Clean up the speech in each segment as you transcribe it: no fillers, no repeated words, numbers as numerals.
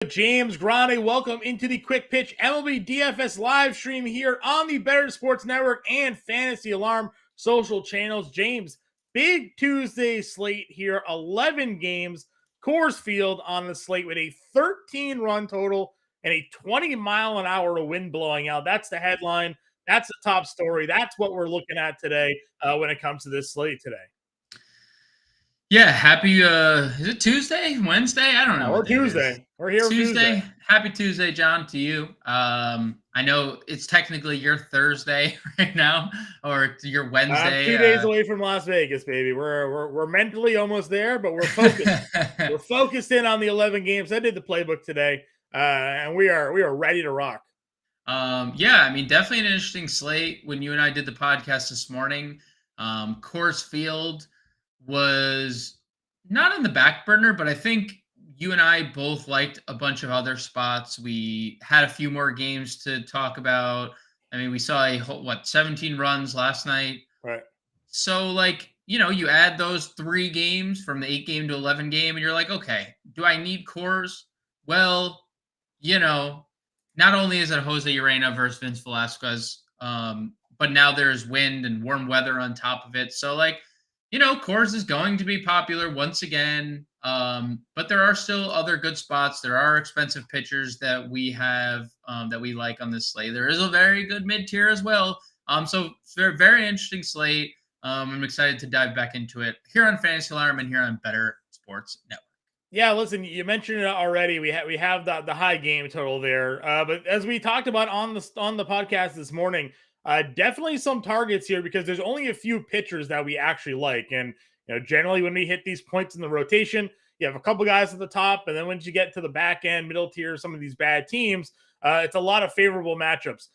James Grande, welcome into the Quick Pitch MLB DFS live stream here on the Better Sports Network and Fantasy Alarm social channels. James, big Tuesday slate here, 11 games, Coors Field on the slate with a 13-run total and a 20-mile-an-hour wind blowing out. That's the headline. That's the top story. That's what we're looking at today when it comes to this slate today. Yeah, happy is it Tuesday? Wednesday? I don't know. We're Tuesday. We're here Tuesday. Happy Tuesday, John, to you. I know it's technically your Thursday right now, or your Wednesday. 2 days away from Las Vegas, baby. We're mentally almost there, but we're focused. We're focused in on the 11 games. I did the playbook today, and we are ready to rock. Yeah, I mean, definitely an interesting slate. When you and I did the podcast this morning, Coors Field was not on the back burner, but I think you and I both liked a bunch of other spots. We had a few more games to talk about. I mean, we saw 17 runs last night. Right. So, you add those 3 games from the 8-game to 11 game, and you're like, okay, do I need Coors? Well, not only is it Jose Urena versus Vince Velasquez, but now there's wind and warm weather on top of it. So, Coors is going to be popular once again, but there are still other good spots. There are expensive pitchers that we have that we like on this slate. There is a very good mid-tier as well. So it's a very interesting slate. I'm excited to dive back into it here on Fantasy Alarm and here on Better Sports Network. Yeah, listen, you mentioned it already. We have the high game total there, but as we talked about on the podcast this morning. Definitely some targets here because there's only a few pitchers that we actually like. And, generally when we hit these points in the rotation, you have a couple guys at the top. And then once you get to the back end, middle tier, some of these bad teams, it's a lot of favorable matchups.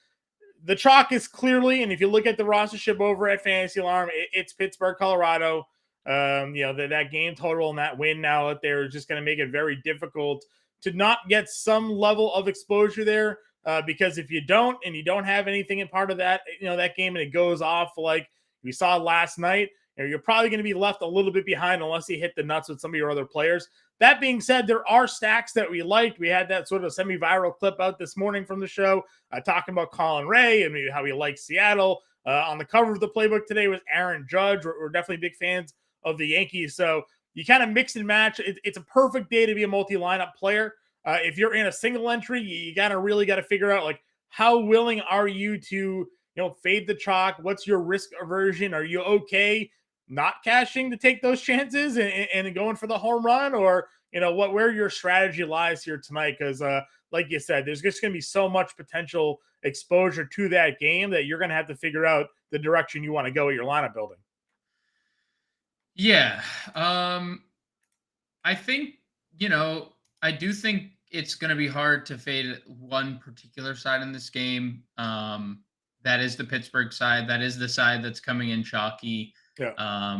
The chalk is clearly, and if you look at the rostership over at Fantasy Alarm, it's Pittsburgh, Colorado. That game total and that win now out there is just going to make it very difficult to not get some level of exposure there. Because if you don't, and you don't have anything in part of that, that game, and it goes off like we saw last night, you're probably going to be left a little bit behind unless you hit the nuts with some of your other players. That being said, there are stacks that we liked. We had that sort of semi-viral clip out this morning from the show talking about Colin Ray and how he likes Seattle. On the cover of the playbook today was Aaron Judge. We're definitely big fans of the Yankees. So you kind of mix and match. It's a perfect day to be a multi-lineup player. If you're in a single entry, you really got to figure out how willing are you to fade the chalk? What's your risk aversion? Are you okay not cashing to take those chances and going for the home run, or where your strategy lies here tonight? Because like you said, there's just going to be so much potential exposure to that game that you're going to have to figure out the direction you want to go with your lineup building. Yeah, I think I do think it's going to be hard to fade one particular side in this game. That is the Pittsburgh side. That is the side that's coming in chalky. Yeah.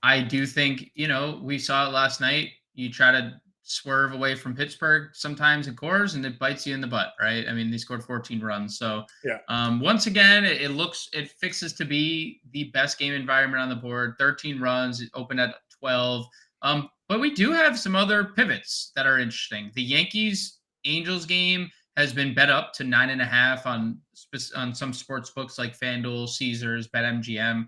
I do think, we saw it last night. You try to swerve away from Pittsburgh sometimes in Coors and it bites you in the butt, right? I mean, they scored 14 runs. So yeah. Once again, it fixes to be the best game environment on the board. 13 runs, it opened at 12. But we do have some other pivots that are interesting. The Yankees-Angels game has been bet up to 9.5 on some sports books like FanDuel, Caesars, BetMGM.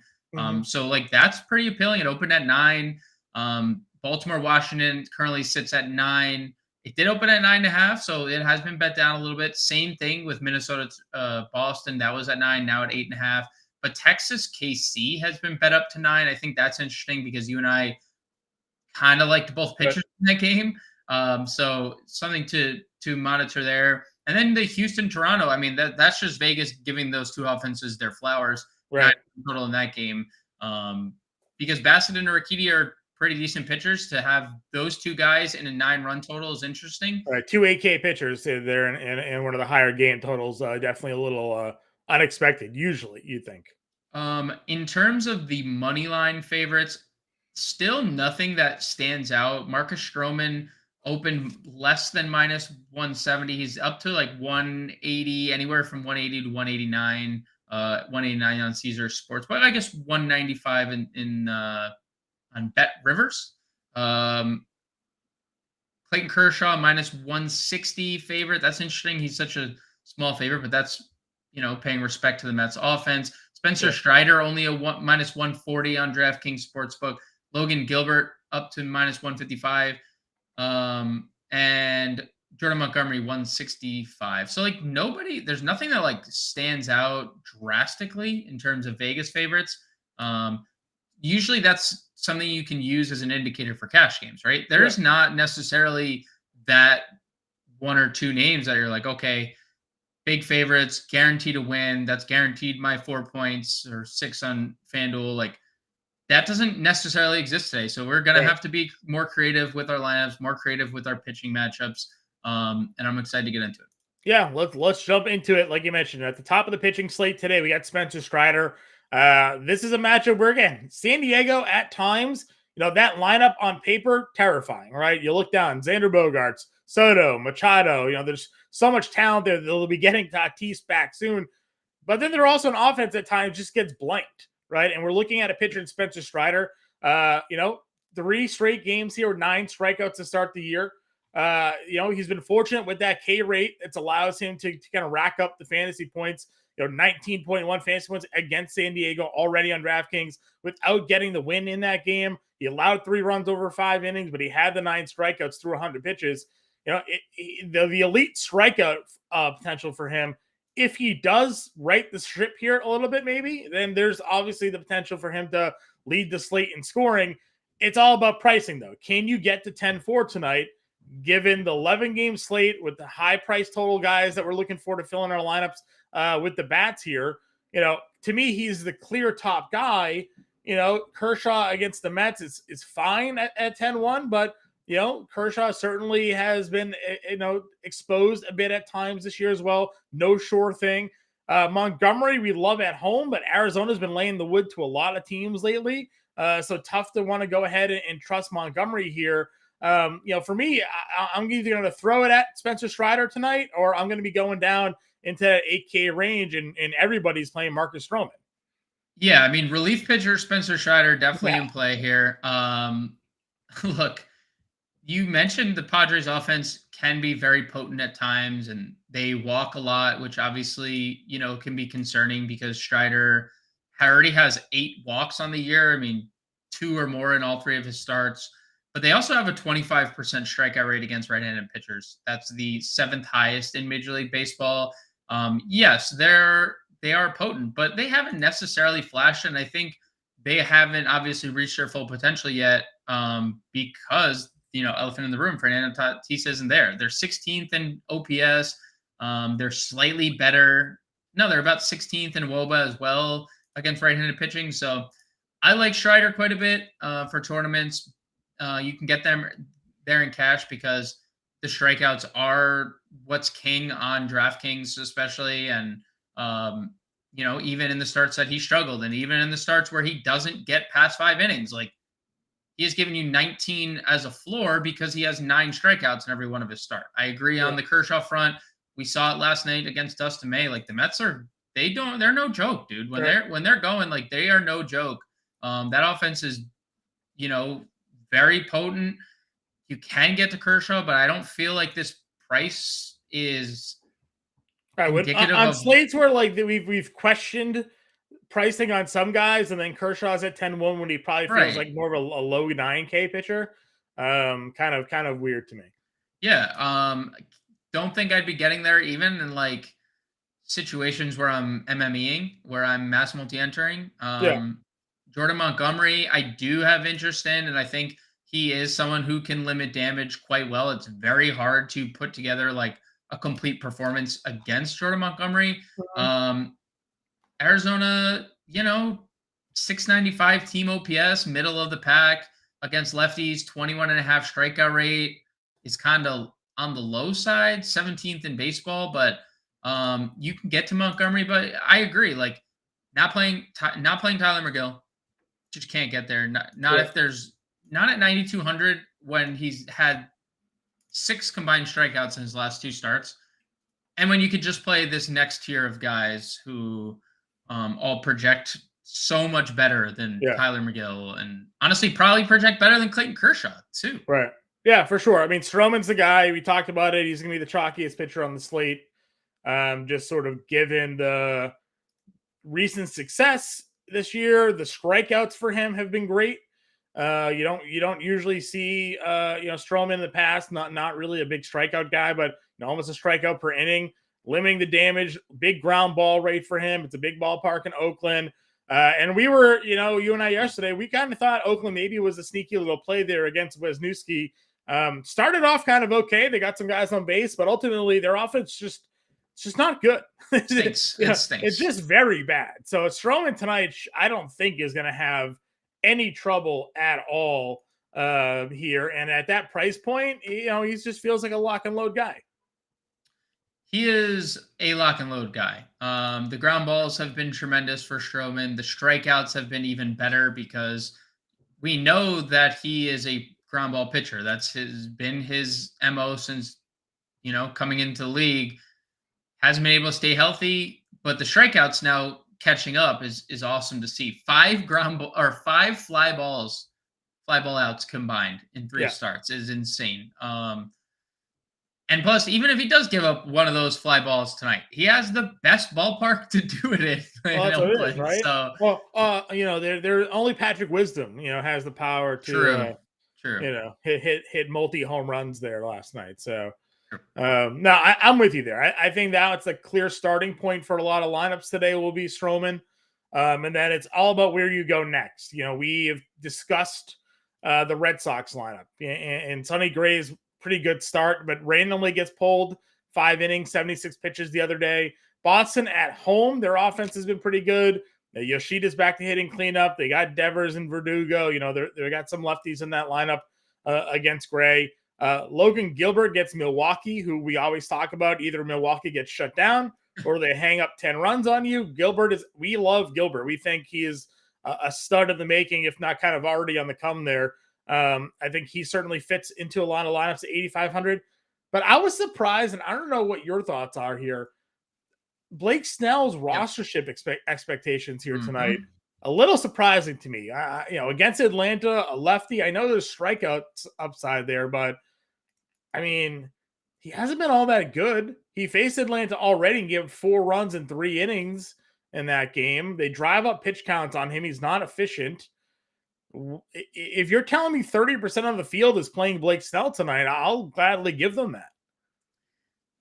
So that's pretty appealing. It opened at 9. Baltimore, Washington currently sits at 9. It did open at 9.5, so it has been bet down a little bit. Same thing with Minnesota, Boston. That was at 9, now at 8.5. But Texas, KC has been bet up to 9. I think that's interesting because you and I kind of liked both pitchers in that game. So something to monitor there. And then the Houston-Toronto, I mean, that's just Vegas giving those two offenses their flowers. Right. Total in that game. Because Bassett and Urquidy are pretty decent pitchers. To have those two guys in a 9-run total is interesting. Right. 2 AK pitchers there in one of the higher game totals. Definitely a little unexpected, usually, you think. In terms of the money line favorites, still nothing that stands out. Marcus Stroman opened less than minus 170. He's up to 180, anywhere from 180 to 189. 189 on Caesar Sports, but I guess 195 on Bet Rivers. Clayton Kershaw minus 160 favorite. That's interesting. He's such a small favorite, but that's, paying respect to the Mets offense. Spencer Strider only minus 140 on DraftKings Sportsbook. Logan Gilbert up to minus 155. And Jordan Montgomery 165. So there's nothing that stands out drastically in terms of Vegas favorites. Usually that's something you can use as an indicator for cash games, right? There's not necessarily that one or two names that you're like, okay, big favorites, guaranteed to win. That's guaranteed my 4 points or 6 on FanDuel. That doesn't necessarily exist today. So we're going to have to be more creative with our lineups, more creative with our pitching matchups. And I'm excited to get into it. Yeah, let's jump into it. Like you mentioned, at the top of the pitching slate today, we got Spencer Strider. This is a matchup where, again, San Diego at times, that lineup on paper, terrifying, right? You look down, Xander Bogaerts, Soto, Machado, there's so much talent there. They'll be getting Tatis back soon. But then they're also an offense at times just gets blanked, right? And we're looking at a pitcher in Spencer Strider, 3 straight games here with 9 strikeouts to start the year. He's been fortunate with that K rate. It allows him to kind of rack up the fantasy points, 19.1 fantasy points against San Diego already on DraftKings without getting the win in that game. He allowed 3 runs over 5 innings, but he had the 9 strikeouts through 100 pitches. The elite strikeout potential for him, if he does right the ship here a little bit, maybe, then there's obviously the potential for him to lead the slate in scoring. It's all about pricing, though. Can you get to 10-4 tonight, given the 11-game slate with the high price total guys that we're looking for to fill in our lineups with the bats here? To me, he's the clear top guy. Kershaw against the Mets is fine at 10-1, but Kershaw certainly has been, exposed a bit at times this year as well. No sure thing. Montgomery, we love at home, but Arizona's been laying the wood to a lot of teams lately. So tough to want to go ahead and trust Montgomery here. For me, I'm either going to throw it at Spencer Strider tonight, or I'm going to be going down into that 8K range, and everybody's playing Marcus Stroman. Yeah, I mean, relief pitcher Spencer Strider definitely in play here. Look, you mentioned the Padres offense can be very potent at times, and they walk a lot, which obviously, can be concerning because Strider already has 8 walks on the year. I mean, 2 or more in all 3 of his starts. But they also have a 25% strikeout rate against right-handed pitchers. That's the 7th highest in Major League Baseball. Yes, they are potent, but they haven't necessarily flashed, and I think they haven't obviously reached their full potential yet because elephant in the room, Fernando Tatis isn't there. They're 16th in OPS. They're slightly better. No, they're about 16th in WOBA as well against right-handed pitching. So I like Strider quite a bit for tournaments. You can get them there in cash because the strikeouts are what's king on DraftKings, especially. And, even in the starts that he struggled, and even in the starts where he doesn't get past 5 innings, he has given you 19 as a floor because he has 9 strikeouts in every one of his starts. I agree on the Kershaw front. We saw it last night against Dustin May. The Mets they're no joke, dude. When they're going, they are no joke. That offense is, very potent. You can get to Kershaw, but I don't feel like this price is indicative on of slates where we've questioned pricing on some guys, and then Kershaw's at 10-1 when he probably feels like more of a low 9K pitcher. Kind of weird to me. Yeah. Don't think I'd be getting there even in situations where I'm MMEing, where I'm mass multi-entering. Jordan Montgomery, I do have interest in, and I think he is someone who can limit damage quite well. It's very hard to put together a complete performance against Jordan Montgomery. Arizona, 695 team OPS, middle of the pack against lefties, 21.5 strikeout rate is kind of on the low side, 17th in baseball, but you can get to Montgomery. But I agree, not playing Tyler McGill, just can't get there. Not if there's not at 9,200 when he's had 6 combined strikeouts in his last 2 starts, and when you could just play this next tier of guys who all project so much better than Tyler McGill, and honestly probably project better than Clayton Kershaw too. Right. Yeah, for sure. I mean, Stroman's the guy. We talked about it. He's going to be the chalkiest pitcher on the slate. Just sort of given the recent success this year, the strikeouts for him have been great. You don't usually see Stroman in the past, not really a big strikeout guy, but almost a strikeout per inning, limiting the damage, big ground ball rate for him. It's a big ballpark in Oakland. And we were, you and I yesterday, we kind of thought Oakland maybe was a sneaky little play there against Wisniewski. Started off kind of okay. They got some guys on base, but ultimately their offense it's just not good. It stinks. It stinks. It's just very bad. So Stroman tonight, I don't think is going to have any trouble at all here. And at that price point, he just feels like a lock and load guy. He is a lock and load guy. The ground balls have been tremendous for Stroman. The strikeouts have been even better because we know that he is a ground ball pitcher. That's been his MO since, coming into the league. Hasn't been able to stay healthy, but the strikeouts now catching up is awesome to see. 5 fly ball outs combined in 3 starts is insane. And plus, even if he does give up one of those fly balls tonight, he has the best ballpark to do it in. That's what it is, right? So, they're only Patrick Wisdom, has the power to, hit multi home runs there last night. So, no, I'm with you there. I think that's a clear starting point for a lot of lineups today will be Stroman. And then it's all about where you go next. We have discussed the Red Sox lineup and Sonny Gray's pretty good start, but randomly gets pulled 5 innings, 76 pitches the other day. Boston at home, their offense has been pretty good. Yoshida's back to hitting cleanup. They got Devers and Verdugo. They got some lefties in that lineup against Gray. Logan Gilbert gets Milwaukee, who we always talk about. Either Milwaukee gets shut down or they hang up 10 runs on you. We love Gilbert. We think he is a stud of the making, if not kind of already on the come there. I think he certainly fits into a lot of lineups at 8,500. But I was surprised, and I don't know what your thoughts are here. Blake Snell's rostership expectations here tonight, a little surprising to me. Against Atlanta, a lefty. I know there's strikeouts upside there, but I mean, he hasn't been all that good. He faced Atlanta already and gave 4 runs in 3 innings in that game. They drive up pitch counts on him. He's not efficient. If you're telling me 30% of the field is playing Blake Snell tonight, I'll gladly give them that.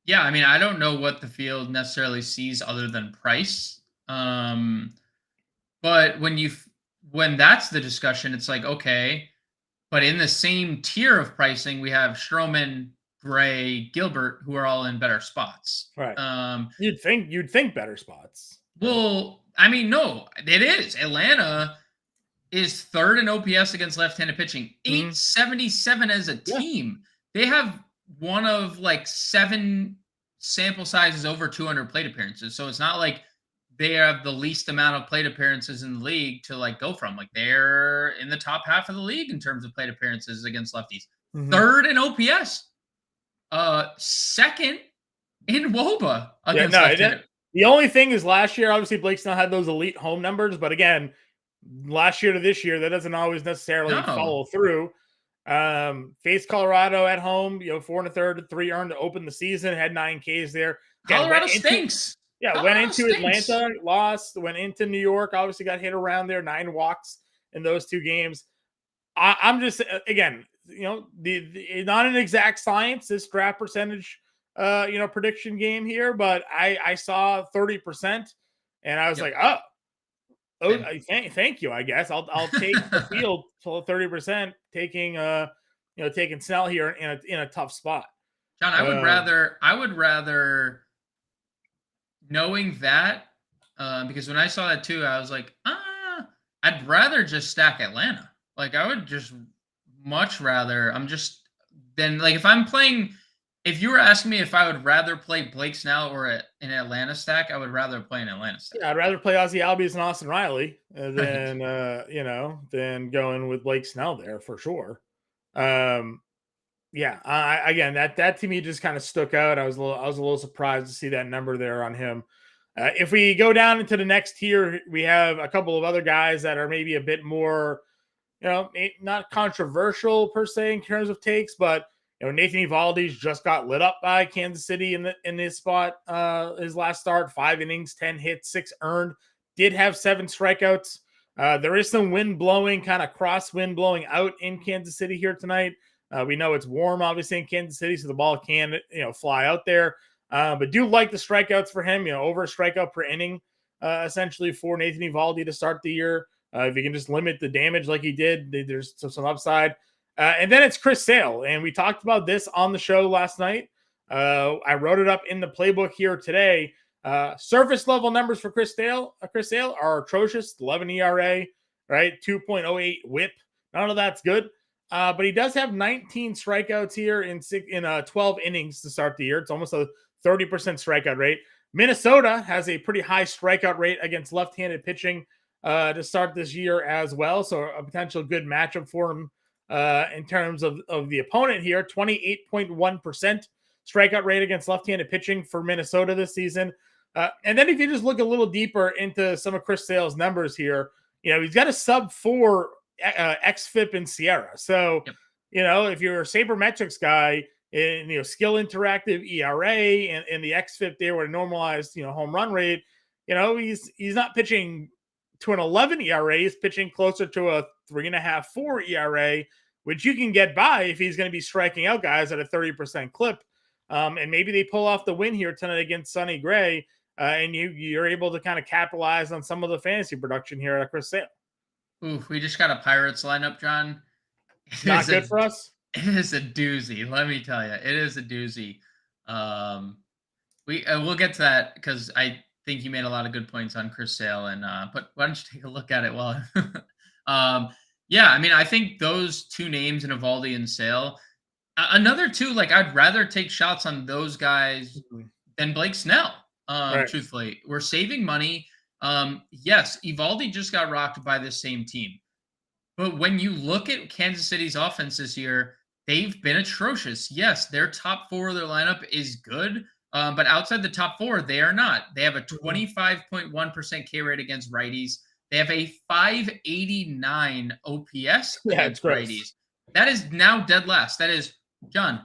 Yeah, I mean, I don't know what the field necessarily sees other than price. But when that's the discussion, it's like, okay, but in the same tier of pricing, we have Stroman, Gray, Gilbert, who are all in better spots. Right. You'd think better spots. Well, I mean, no, it is. Atlanta is 3rd in OPS against left-handed pitching, 877 as a team. They have one of 7 sample sizes over 200 plate appearances. So it's not like they have the least amount of plate appearances in the league to go from. They're in the top half of the league in terms of plate appearances against lefties. 3rd in OPS. 2nd in WOBA against left-handed. The only thing is last year, obviously Blake Snell had those elite home numbers, but again, last year to this year, that doesn't always necessarily follow through. Faced Colorado at home, 4 1/3, 3 earned to open the season, had 9 Ks there. Colorado stinks. Went into Atlanta, lost, went into New York, obviously got hit around there, 9 walks in those 2 games. I'm just, again, not an exact science, this draft percentage, prediction game here, but I saw 30% and I was like, thank you. I guess I'll take the field till 30%, taking Snell here in a tough spot. John, I would rather knowing that, because when I saw that too, I was like, I'd rather just stack Atlanta. I would just much rather. If you were asking me if I would rather play Blake Snell or an Atlanta stack, I would rather play an Atlanta stack. Yeah, I'd rather play Ozzie Albies and Austin Riley than going with Blake Snell there for sure. Again, that to me just kind of stuck out. I was a little surprised to see that number there on him. If we go down into the next tier, we have a couple of other guys that are maybe a bit more, not controversial per se in terms of takes, but Nathan Eovaldi's just got lit up by Kansas City in this spot. His last start, 5 innings, 10 hits, 6 earned. Did have 7 strikeouts. There is some wind blowing, kind of crosswind blowing out in Kansas City here tonight. We know it's warm, obviously, in Kansas City, so the ball can fly out there. But do like the strikeouts for him. Over a strikeout per inning, essentially for Nathan Eovaldi to start the year. If you can just limit the damage like he did, there's some upside. And then it's Chris Sale, and we talked about this on the show last night. I wrote it up in the playbook here today. Surface level numbers for Chris Sale are atrocious. 11 ERA, right? 2.08 WHIP. None of that's good. But he does have 19 strikeouts here in 12 innings to start the year. It's almost a 30% strikeout rate. Minnesota has a pretty high strikeout rate against left-handed pitching to start this year as well. So a potential good matchup for him in terms of the opponent here. 28.1% strikeout rate against left-handed pitching for Minnesota this season. And then if you just look a little deeper into some of Chris Sale's numbers here, he's got a sub-4 xFIP in Sierra. So, if you're a sabermetrics guy, and skill interactive ERA and the xFIP there with a normalized home run rate, he's not pitching to an 11 ERA. He's pitching closer to a 3.5, 4 ERA, which you can get by if he's going to be striking out guys at a 30% clip. And maybe they pull off the win here tonight against Sonny Gray, and you're able to kind of capitalize on some of the fantasy production here at Chris Sale. Ooh, we just got a Pirates lineup, John. Not good for us. It is a doozy. Let me tell you, it is a doozy. We'll get to that because I think you made a lot of good points on Chris Sale, and but why don't you take a look at it while? Yeah, I mean, I think those two names in Eovaldi and Sale, another two, like I'd rather take shots on those guys than Blake Snell. Right. Truthfully, we're saving money. Yes, Eovaldi just got rocked by the same team. But when you look at Kansas City's offense this year, they've been atrocious. Yes, their top 4 of their lineup is good, but outside the top 4, they are not. They have a 25.1% K rate against righties. They have a 589 OPS against righties. That is now dead last. That is, John,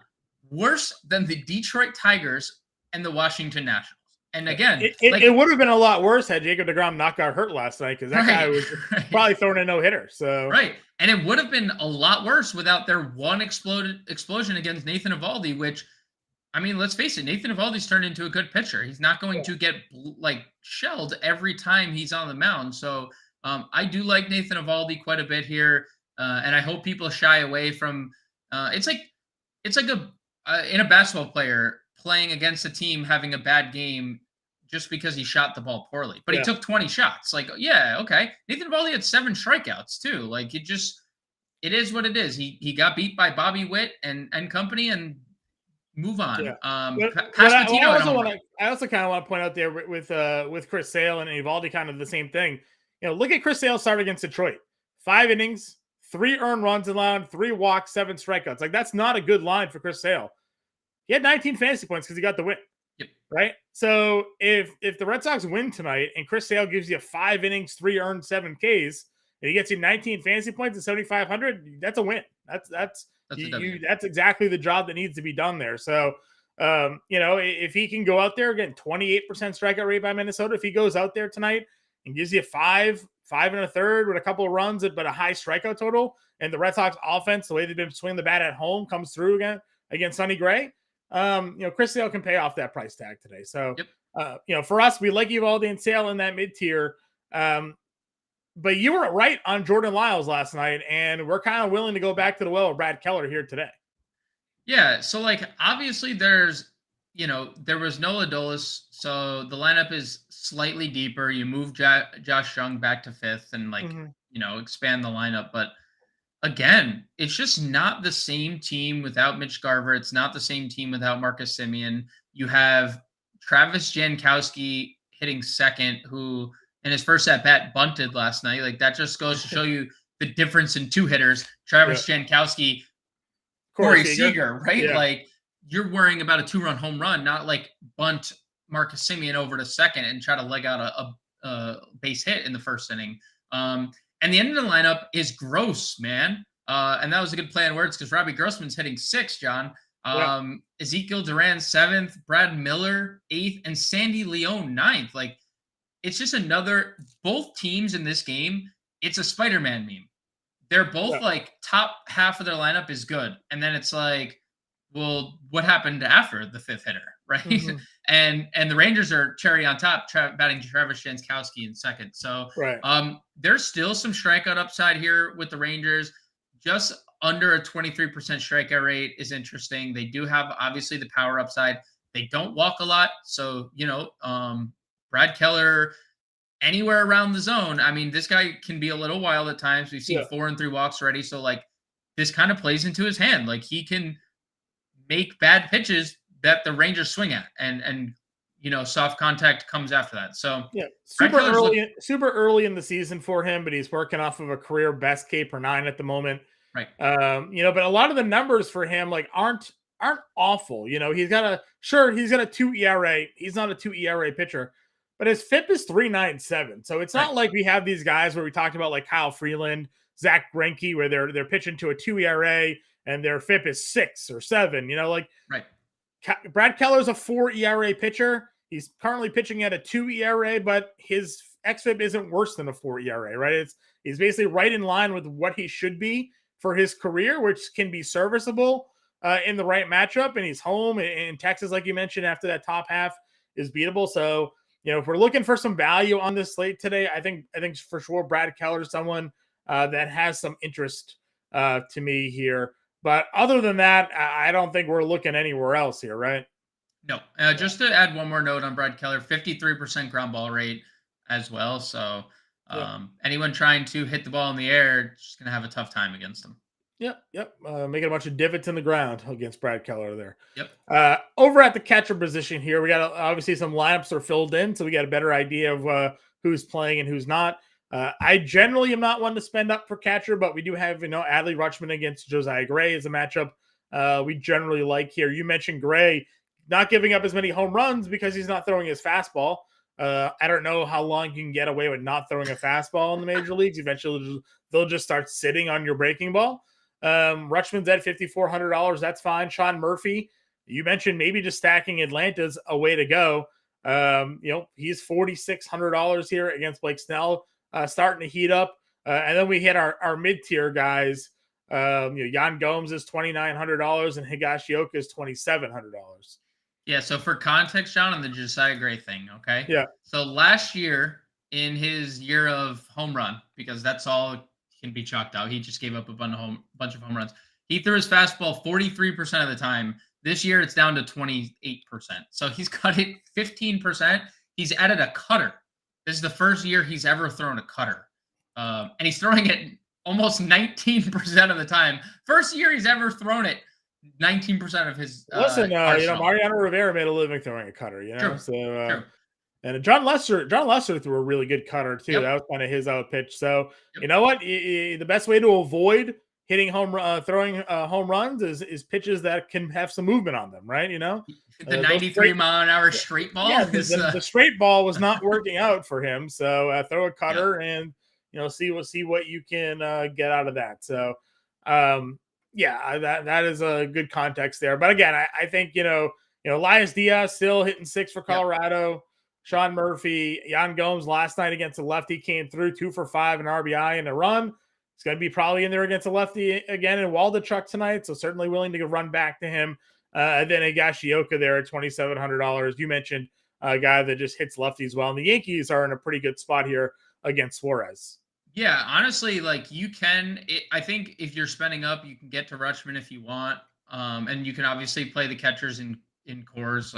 worse than the Detroit Tigers and the Washington Nationals. And again, it would have been a lot worse had Jacob deGrom not got hurt last night because that guy was probably throwing a no-hitter. So and it would have been a lot worse without their one explosion against Nathan Eovaldi, which, I mean, let's face it, Nathan Eovaldi's turned into a good pitcher. He's not going to get shelled every time he's on the mound. So I do like Nathan Eovaldi quite a bit here, and I hope people shy away from. It's like in a basketball player playing against a team having a bad game just because he shot the ball poorly, but he took 20 shots. Like, okay. Nathan Eovaldi had 7 strikeouts too. Like it is what it is. He got beat by Bobby Witt and company and move on. Yeah. I also kind of want to point out there with Chris Sale and Eovaldi, kind of the same thing. Look at Chris Sale start against Detroit. 5 innings, 3 earned runs allowed, 3 walks, 7 strikeouts. Like that's not a good line for Chris Sale. He had 19 fantasy points because he got the win. Yep. Right. So if the Red Sox win tonight and Chris Sale gives you 5 innings, 3 earned, 7 Ks, and he gets you 19 fantasy points at 7,500, that's a win. That's exactly the job that needs to be done there. So, if he can go out there, again, 28% strikeout rate by Minnesota, if he goes out there tonight and gives you 5 1/3 with a couple of runs, but a high strikeout total, and the Red Sox offense, the way they've been swinging the bat at home, comes through again against Sonny Gray, Chris Sale can pay off that price tag today. So, for us, we like Eovaldi and Sale in that mid tier. But you were right on Jordan Lyles last night, and we're kind of willing to go back to the well with Brad Keller here today. Yeah. So obviously there was no Adolis. So the lineup is slightly deeper. You move Josh Jung back to 5th and expand the lineup. But again, it's just not the same team without Mitch Garver. It's not the same team without Marcus Semien. You have Travis Jankowski hitting 2nd, who in his first at bat bunted last night. Like that just goes to show you the difference in 2 hitters. Travis Jankowski, Corey Seager, right? Yeah. Like you're worrying about a 2-run home run, not like bunt Marcus Semien over to 2nd and try to leg out a base hit in the first inning. And the end of the lineup is Gross, man. And that was a good play on words because Robbie Grossman's hitting 6, John. Ezekiel Duran 7th, Brad Miller 8th, and Sandy Leone 9th. Like, it's just both teams in this game, it's a Spider-Man meme. They're both like top half of their lineup is good. And then it's like, well, what happened after the 5th hitter, right? Mm-hmm. And the Rangers are cherry on top, batting Travis Jankowski in 2nd. So there's still some strikeout upside here with the Rangers. Just under a 23% strikeout rate is interesting. They do have obviously the power upside. They don't walk a lot. So, Brad Keller, anywhere around the zone. I mean, this guy can be a little wild at times. We've seen 4 and 3 walks already. So like this kind of plays into his hand. Like he can make bad pitches that the Rangers swing at and soft contact comes after that. So super early in the season for him, but he's working off of a career best K per 9 at the moment. Right. But a lot of the numbers for him like aren't awful. He's got a 2 ERA. He's not a 2 ERA pitcher, but his FIP is 3.97. So it's not like we have these guys where we talked about like Kyle Freeland, Zach Greinke, where they're pitching to a 2 ERA and their FIP is 6 or 7. Brad Keller's a 4 ERA pitcher. He's currently pitching at a 2 ERA, but his xFIP isn't worse than a 4 ERA, right? He's basically right in line with what he should be for his career, which can be serviceable in the right matchup. And he's home in Texas, like you mentioned, after that top half is beatable. So, if we're looking for some value on this slate today, I think for sure Brad Keller is someone that has some interest to me here. But other than that, I don't think we're looking anywhere else here, right? No. Just to add one more note on Brad Keller, 53% ground ball rate as well. So anyone trying to hit the ball in the air is just going to have a tough time against him. Yep. Making a bunch of divots in the ground against Brad Keller there. Yep. Over at the catcher position here, we got obviously some lineups are filled in, so we got a better idea of who's playing and who's not. I generally am not one to spend up for catcher, but we do have, Adley Rutschman against Josiah Gray as a matchup we generally like here. You mentioned Gray not giving up as many home runs because he's not throwing his fastball. I don't know how long you can get away with not throwing a fastball in the major leagues. Eventually, they'll just start sitting on your breaking ball. Rutschman's at $5,400. That's fine. Sean Murphy, you mentioned maybe just stacking Atlanta's a way to go. He's $4,600 here against Blake Snell. Starting to heat up. And then we hit our mid-tier guys. Yan Gomes is $2,900 and Higashioka is $2,700. Yeah, so for context, John, on the Josiah Gray thing, okay? Yeah. So last year, in his year of home run, because that's all can be chalked out, he just gave up a bunch of home runs. He threw his fastball 43% of the time. This year, it's down to 28%. So he's cut it 15%. He's added a cutter. This is the first year he's ever thrown a cutter. And he's throwing it almost 19% of the time. First year he's ever thrown it 19% of his Mariano Rivera made a living throwing a cutter, True. So True. And John Lester threw a really good cutter too. Yep. That was kind of his out pitch. So you know what? The best way to avoid hitting throwing home runs is pitches that can have some movement on them, right? The 93 mile an hour straight ball. Yeah, the straight ball was not working out for him. So throw a cutter and see what you can get out of that. So that is a good context there. But again, I think Elias Diaz still hitting 6 for Colorado. Yep. Sean Murphy, Yan Gomes last night against a lefty came through 2 for 5 an RBI and a run. It's going to be probably in there against a lefty again in Waldichuk tonight. So certainly willing to run back to him. And then Higashioka there at $2,700. You mentioned a guy that just hits lefties well. And the Yankees are in a pretty good spot here against Suarez. Yeah, honestly, I think if you're spending up, you can get to Rutschman if you want. And you can obviously play the catchers in cores,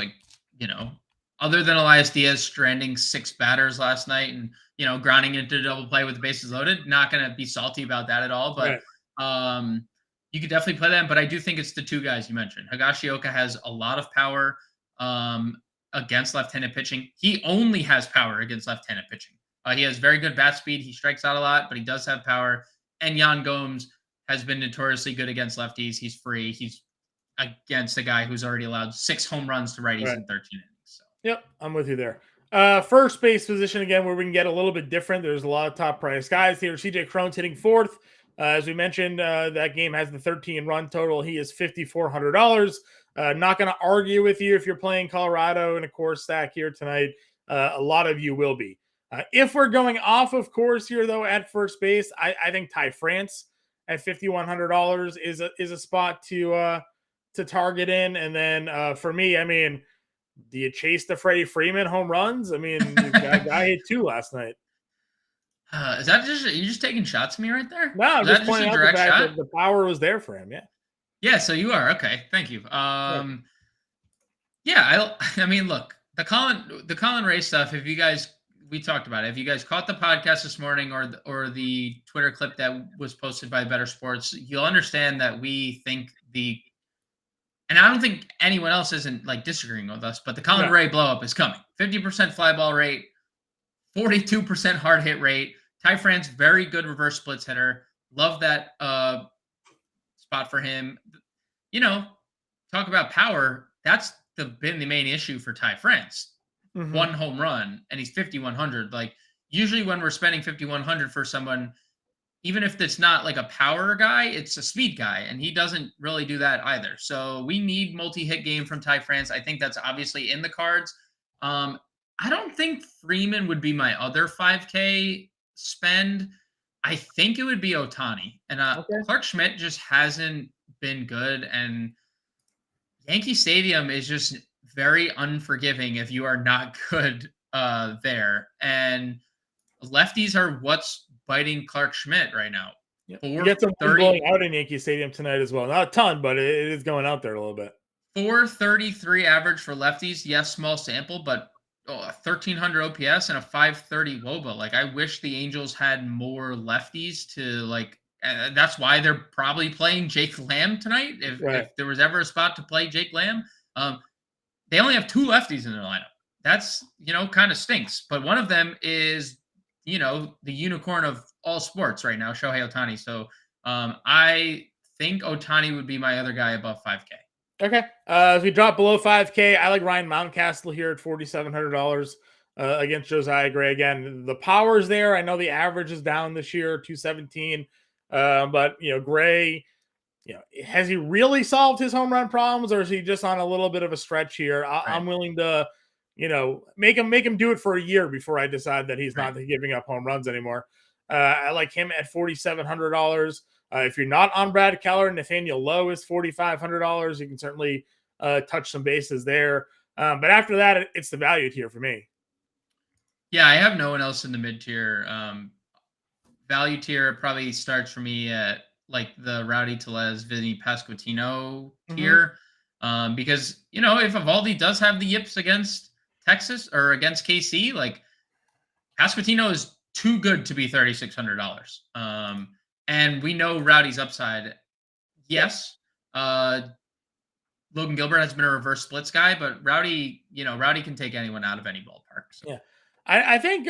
other than Elias Diaz stranding 6 batters last night and, grounding into double play with the bases loaded. Not going to be salty about that at all, but you could definitely play that. But I do think it's the 2 guys you mentioned. Higashioka has a lot of power against left-handed pitching. He only has power against left-handed pitching. He has very good bat speed. He strikes out a lot, but he does have power. And Yan Gomes has been notoriously good against lefties. He's free. He's against a guy who's already allowed 6 home runs to righties in 13 innings. So. Yep, I'm with you there. First base position again, where we can get a little bit different. There's a lot of top price guys here. CJ Cron's hitting fourth. As we mentioned, that game has the 13 run total. He is $5,400. Not going to argue with you if you're playing Colorado in a core stack here tonight. A lot of you will be. If we're going off of course here, though, at first base, I think Ty France at $5,100 is a spot to target in. And then for me, I mean, do you chase the Freddie Freeman home runs? I mean, the guy hit 2 last night. Is that just you just taking shots at me right there? No, I'm just pointing out the fact that the power was there for him. Yeah. Yeah. So you are okay. Thank you. Yeah. I mean, look, the Colin Ray stuff. If you guys, we talked about it. If you guys caught the podcast this morning or the Twitter clip that was posted by Better Sports, you'll understand that we think and I don't think anyone else isn't like disagreeing with us, but the Colin Ray blow up is coming. 50% fly ball rate, 42% hard hit rate. Ty France, very good reverse splits hitter. Love that spot for him. You know, talk about power. That's been the main issue for Ty France. Mm-hmm. 1 home run, and he's 5,100. Like usually when we're spending 5,100 for someone, even if it's not like a power guy, it's a speed guy, and he doesn't really do that either. So we need multi-hit game from Ty France. I think that's obviously in the cards. I don't think Freeman would be my other 5K spend. I think it would be Ohtani. And Clark Schmidt just hasn't been good. And Yankee Stadium is just very unforgiving if you are not good there. And lefties are what's biting Clark Schmidt right now. Yeah. You get some blowing out in Yankee Stadium tonight as well. Not a ton, but it is going out there a little bit. 433 average for lefties. Yes, small sample, but 1,300 OPS and a 530 WOBA. Like, I wish the Angels had more lefties to like. That's why they're probably playing Jake Lamb tonight. If there was ever a spot to play Jake Lamb, they only have 2 lefties in their lineup. That's kind of stinks. But one of them is the unicorn of all sports right now, Shohei Ohtani. So I think Ohtani would be my other guy above 5K. Okay. As we drop below 5K, I like Ryan Mountcastle here at $4,700 against Josiah Gray. Again, the power's there. I know the average is down this year, 217. But Gray, has he really solved his home run problems, or is he just on a little bit of a stretch here? I'm willing to, make him do it for a year before I decide that he's not giving up home runs anymore. I like him at $4,700. If you're not on Brad Keller, Nathaniel Lowe is $4,500. You can certainly touch some bases there. But after that, it's the value tier for me. Yeah, I have no one else in the mid tier. Value tier probably starts for me at like the Rowdy Tellez, Vinny Pasquantino tier. Because, if Evaldi does have the yips against Texas or against KC, like Pasquantino is too good to be $3,600. And we know Rowdy's upside. Yes. Logan Gilbert has been a reverse splits guy, but Rowdy can take anyone out of any ballpark. So. Yeah. I think,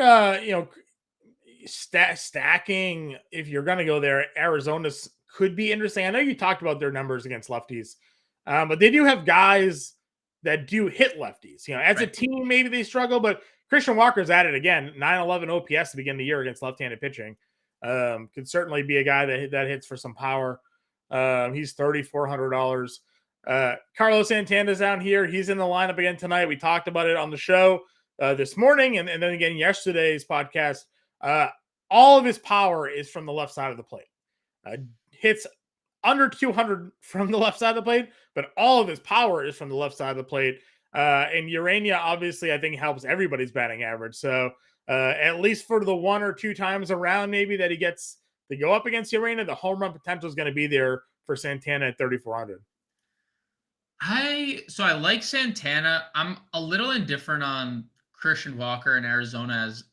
stacking, if you're going to go there, Arizona's could be interesting. I know you talked about their numbers against lefties, but they do have guys that do hit lefties. As a team, maybe they struggle, but Christian Walker's at it again. 911 OPS to begin the year against left-handed pitching. Could certainly be a guy that hits for some power. He's $3,400. Carlos Santana's down here. He's in the lineup again tonight. We talked about it on the show this morning, and then again yesterday's podcast. All of his power is from the left side of the plate. Hits under 200 from the left side of the plate, but all of his power is from the left side of the plate. And Urania, obviously, I think helps everybody's batting average. So at least for the 1 or 2 times around, maybe that he gets to go up against Urania, the home run potential is going to be there for Santana at 3,400. I like Santana. I'm a little indifferent on Christian Walker in Arizona. As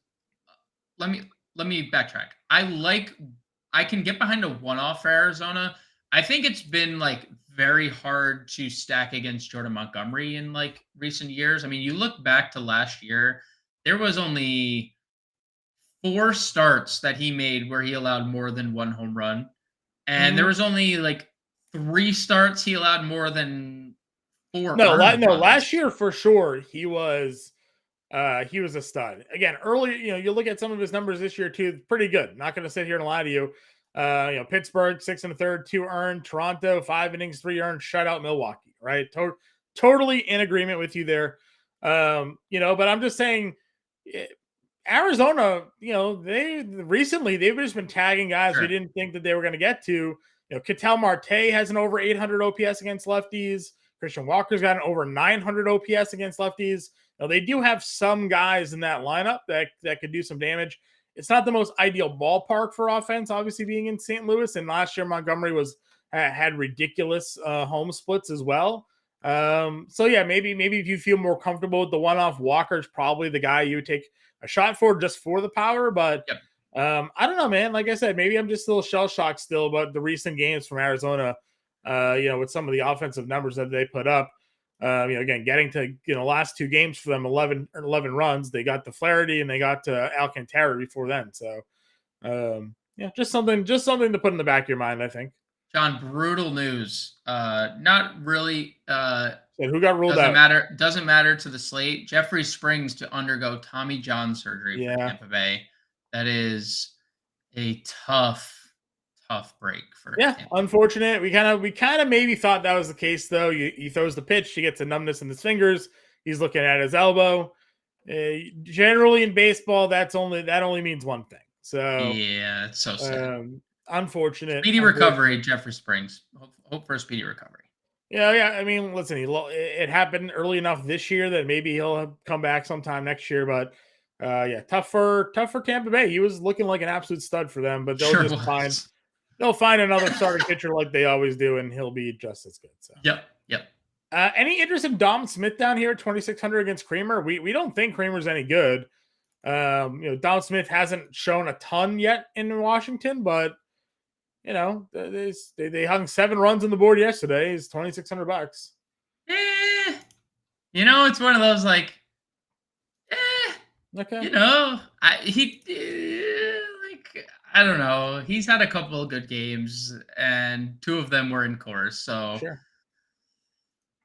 let me backtrack. I can get behind a one-off for Arizona. I think it's been like very hard to stack against Jordan Montgomery in like recent years. I mean, you look back to last year, there was only 4 starts that he made where he allowed more than 1 home run. And there was only like 3 starts he allowed more than 4. No, last year for sure he was He was a stud. Again, early, you look at some of his numbers this year too, pretty good. Not going to sit here and lie to you. Pittsburgh 6 1/3, 2 earned. Toronto 5 innings, 3 earned. Shutout Milwaukee. Right, totally in agreement with you there. But I'm just saying, Arizona, they've just been tagging guys we didn't think that they were going to get to. Ketel Marte has an over 800 OPS against lefties. Christian Walker's got an over 900 OPS against lefties. Now, they do have some guys in that lineup that could do some damage. It's not the most ideal ballpark for offense, obviously being in St. Louis. And last year, Montgomery had ridiculous home splits as well. Maybe if you feel more comfortable with the one-off, Walker's probably the guy you would take a shot for just for the power. But I don't know, man. Like I said, maybe I'm just a little shell-shocked still about the recent games from Arizona, with some of the offensive numbers that they put up. Again, getting to last 2 games for them, 11 runs. They got the Flaherty and they got Alcantara before then. So, just something to put in the back of your mind, I think. John, brutal news. Not really. Who got ruled out? Doesn't matter to the slate. Jeffrey Springs to undergo Tommy John surgery for Tampa Bay. That is a tough break for Tampa. Unfortunate. We kind of maybe thought that was the case though. He throws the pitch, he gets a numbness in his fingers. He's looking at his elbow. Generally in baseball, that only means one thing. So yeah, it's so sad. Unfortunate. Speedy recovery, Jeffrey Springs. Hope for a speedy recovery. Yeah. I mean, listen, it happened early enough this year that maybe he'll come back sometime next year. But tough for Tampa Bay. He was looking like an absolute stud for them, but they'll find another starting pitcher like they always do, and he'll be just as good. So Yep. Any interest in Dom Smith down here at 2,600 against Kramer? We don't think Kramer's any good. Dom Smith hasn't shown a ton yet in Washington, but they hung 7 runs on the board yesterday. It's $2,600. It's one of those like, okay. I don't know. He's had a couple of good games, and 2 of them were in course. So sure.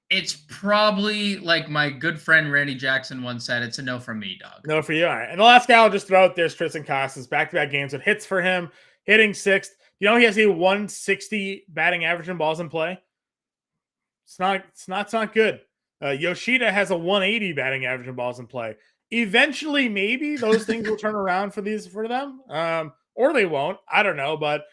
It's probably like my good friend Randy Jackson once said, it's a no from me, dog. No for you. All right. And the last guy I'll just throw out there is Tristan Casas. Back-to-back games with hits for him, hitting 6th. He has a 160 batting average in balls in play. It's not good. Yoshida has a 180 batting average in balls in play. Eventually, maybe those things will turn around for them. Or they won't. I don't know. But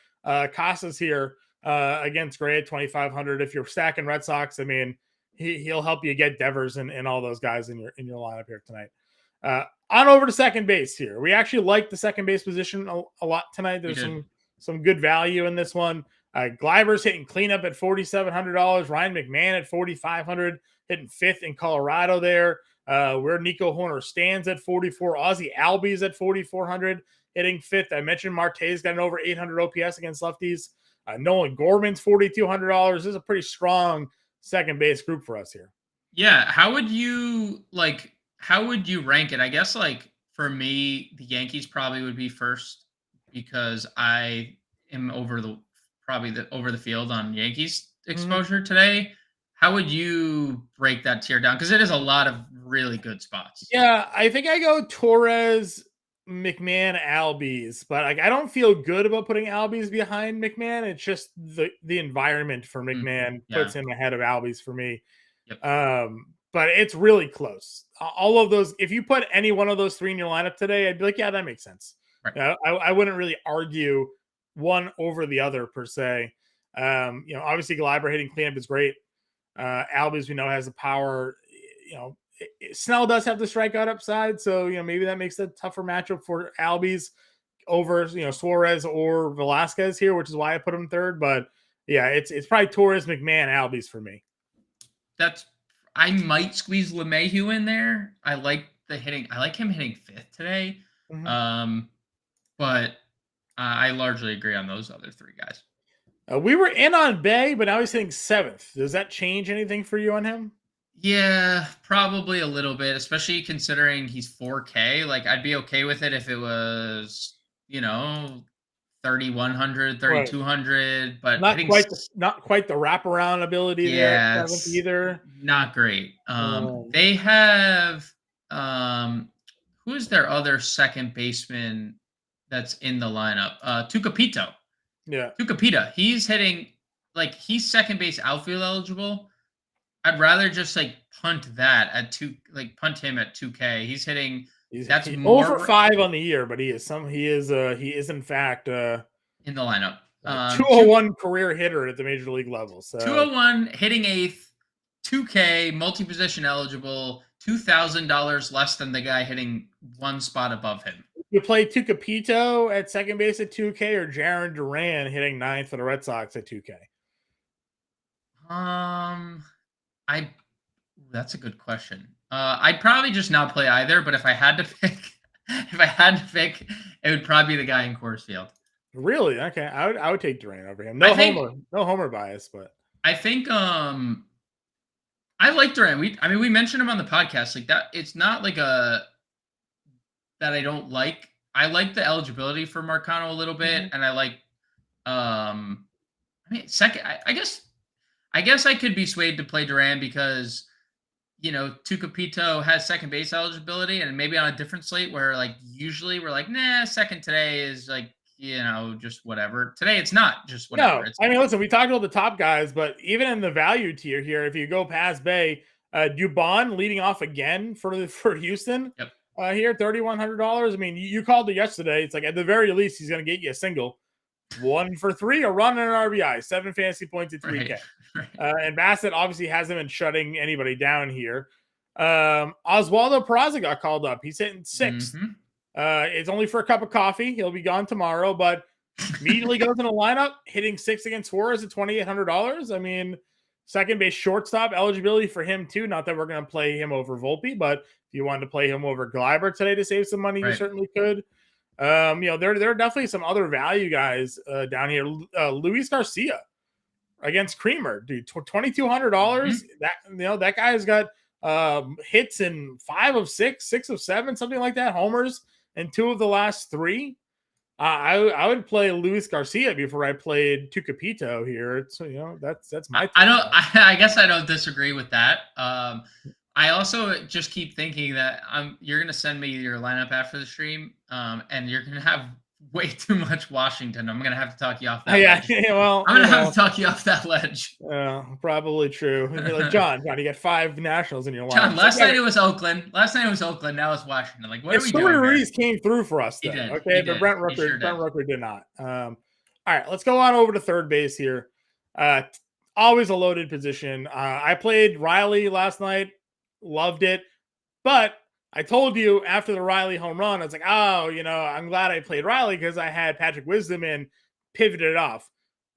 Casas here against Gray at 2,500. If you're stacking Red Sox, I mean, he'll help you get Devers and all those guys in your lineup here tonight. On over to second base here. We actually like the second base position a lot tonight. There's some good value in this one. Gleiber's hitting cleanup at $4,700. Ryan McMahon at $4,500, hitting 5th in Colorado there. Where Nico Horner stands at 44. Ozzie Albies at 4,400, hitting 5th. I mentioned Marte's got an over 800 OPS against lefties. Nolan Gorman's $4,200. This is a pretty strong second base group for us here. Yeah. How would you rank it? I guess for me, the Yankees probably would be first because I am over the field on Yankees exposure today. How would you break that tier down? Because it is a lot of really good spots. Yeah, I think I go Torres, McMahon, Albies, but I don't feel good about putting Albies behind McMahon. It's just the environment for McMahon puts him ahead of Albies for me. Yep. But it's really close. All of those, if you put any one of those 3 in your lineup today, I'd be like, yeah, that makes sense. Right. I wouldn't really argue one over the other per se. Obviously Gleiber hitting cleanup is great. Albies, we know, has the power. Snell does have the strikeout upside, so maybe that makes it a tougher matchup for Albies over Suarez or Velasquez here, which is why I put him 3rd. But yeah, it's probably Torres, McMahon, Albies for me. I might squeeze LeMahieu in there. I like the hitting. I like him hitting 5th today. But I largely agree on those other 3 guys. We were in on Bay, but now he's hitting 7th. Does that change anything for you on him? Yeah, probably a little bit, especially considering he's 4K. I'd be okay with it if it was, 3,100, 3,200, but not quite the wraparound ability there at 7th either. Not great. They have who's their other second baseman that's in the lineup? Tucapito. Yeah. Tucapita. He's hitting he's second base outfield eligible. I'd rather just punt that at punt him at 2K. He's hitting. That's more over 5 on the year, but he is in fact in the lineup. 201 career hitter at the major league level. So 201 hitting 8th, 2K multi-position eligible, $2,000 less than the guy hitting one spot above him. You play Tucapito at second base at 2K or Jaron Duran hitting 9th for the Red Sox at 2K? That's a good question. I'd probably just not play either, but if I had to pick, it would probably be the guy in Coors Field. Really? Okay. I would take Duran over him. No homer bias, but I think I like Duran. We mentioned him on the podcast. Like that, it's not that I don't like. I like the eligibility for Marcano a little bit, and I like second. I guess I could be swayed to play Duran because Tucapito has second base eligibility, and maybe on a different slate where usually we're nah, second today is just whatever. Today it's not just whatever. No, listen, we talked about the top guys, but even in the value tier here, if you go past Bay, Dubon leading off again for Houston. Yep. Here, $3,100. I mean, you called it yesterday. It's at the very least, he's going to get you a single. 1 for 3, a run and an RBI, 7 fantasy points at 3K. Right. And Bassett obviously hasn't been shutting anybody down here. Oswaldo Peraza got called up. He's hitting 6th. Mm-hmm. It's only for a cup of coffee. He'll be gone tomorrow, but immediately goes in the lineup, hitting 6 against Suarez at $2,800. I mean, second base shortstop eligibility for him too. Not that we're going to play him over Volpe, but if you wanted to play him over Gleiber today to save some money, you certainly could. There are definitely some other value guys down here. Luis Garcia against Creamer, dude, $2,200. Mm-hmm. That guy's got hits in 5 of 6, 6 of 7, something like that. Homers in 2 of the last 3. I would play Luis Garcia before I played Tucapito here. So that's my. I guess I don't disagree with that. I also just keep thinking that you're going to send me your lineup after the stream, and you're going to have way too much Washington. I'm going to have to talk you off that ledge. Well, I'm going to have to talk you off that ledge. Probably true. You're like, John, you got 5 Nationals in your lineup. John, last night it was Oakland. Now it's Washington. What are we doing? Ruiz came through for us, though. Okay, but Brent Rooker did not. All right, let's go on over to third base here. Always a loaded position. I played Riley last night. Loved it. But I told you after the Riley home run, I was like, I'm glad I played Riley because I had Patrick Wisdom and pivoted off.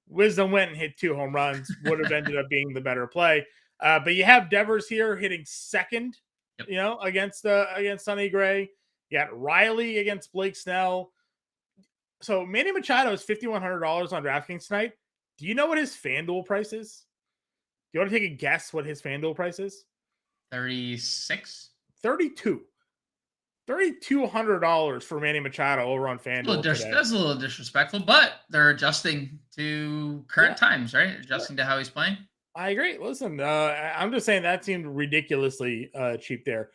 Wisdom went and hit 2 home runs, would have ended up being the better play. But you have Devers here hitting 2nd, against Sonny Gray. You got Riley against Blake Snell. So Manny Machado is $5,100 on DraftKings tonight. Do you know what his FanDuel price is? Do you want to take a guess what his FanDuel price is? 36? 32. $3,200 for Manny Machado over on FanDuel. That's a little disrespectful, but they're adjusting to current times, right? Adjusting to how he's playing. I agree. Listen, I'm just saying that seemed ridiculously cheap there.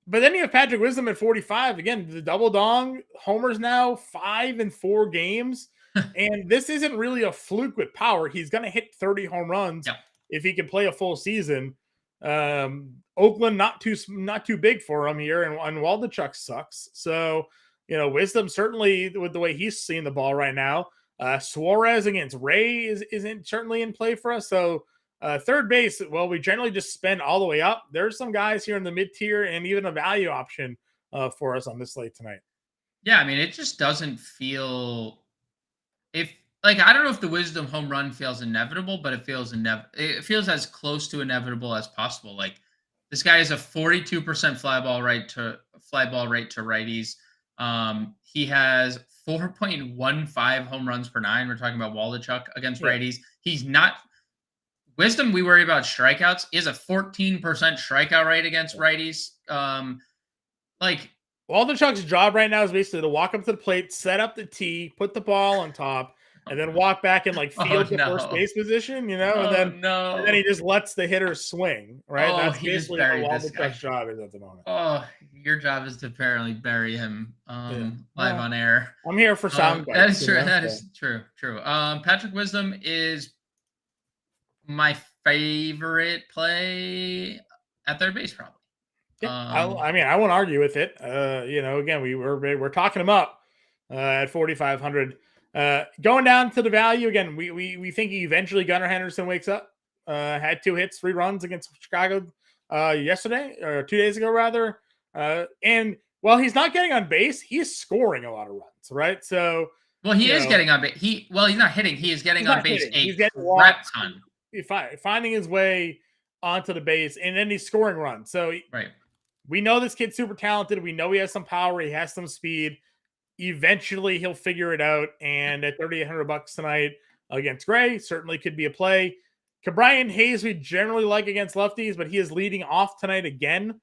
But then you have Patrick Wisdom at 45. Again, the double dong homers now 5 in 4 games. And this isn't really a fluke with power. He's going to hit 30 home runs if he can play a full season. Oakland not too big for him here, and Waldichuk sucks. So Wisdom certainly with the way he's seeing the ball right now. Suarez against Ray isn't certainly in play for us. So third base, well, we generally just spend all the way up. There's some guys here in the mid tier and even a value option for us on this slate tonight. Yeah, I mean, it just doesn't feel I don't know if the Wisdom home run feels inevitable, but it feels as close to inevitable as possible. This guy is a 42% fly ball rate to righties. He has 4.15 home runs per 9. We're talking about Waldichuk against righties. He's not Wisdom. We worry about strikeouts. He has a 14% strikeout rate against righties. Waldichuk's job right now is basically to walk up to the plate, set up the tee, put the ball on top. and then walk back and like field the first no. base position, and Oh, then no. he just lets the hitter swing, right? Oh, That's he just basically what buried this guy. Waldichuk's job is at the moment. Oh, your job is to apparently bury him Yeah. live Well, on air. I'm here for sound bites. That is true. That so. is true. True. Patrick Wisdom is my favorite play at third base, probably. Yeah, I won't argue with it. Again, we're talking him up at 4,500. Going down to the value again. We think eventually Gunnar Henderson wakes up. Had 2 hits, 3 runs against Chicago yesterday or 2 days ago rather. And while he's not getting on base, he's scoring a lot of runs, right? So he is getting on base. He's not hitting. He is getting on base he's a getting crap ton. Finding his way onto the base, and then he's scoring runs. So right. We know this kid's super talented. We know he has some power. He has some speed. Eventually, he'll figure it out. And at $3,800 tonight against Gray, certainly could be a play. Brian Hayes, we generally like against lefties, but he is leading off tonight again.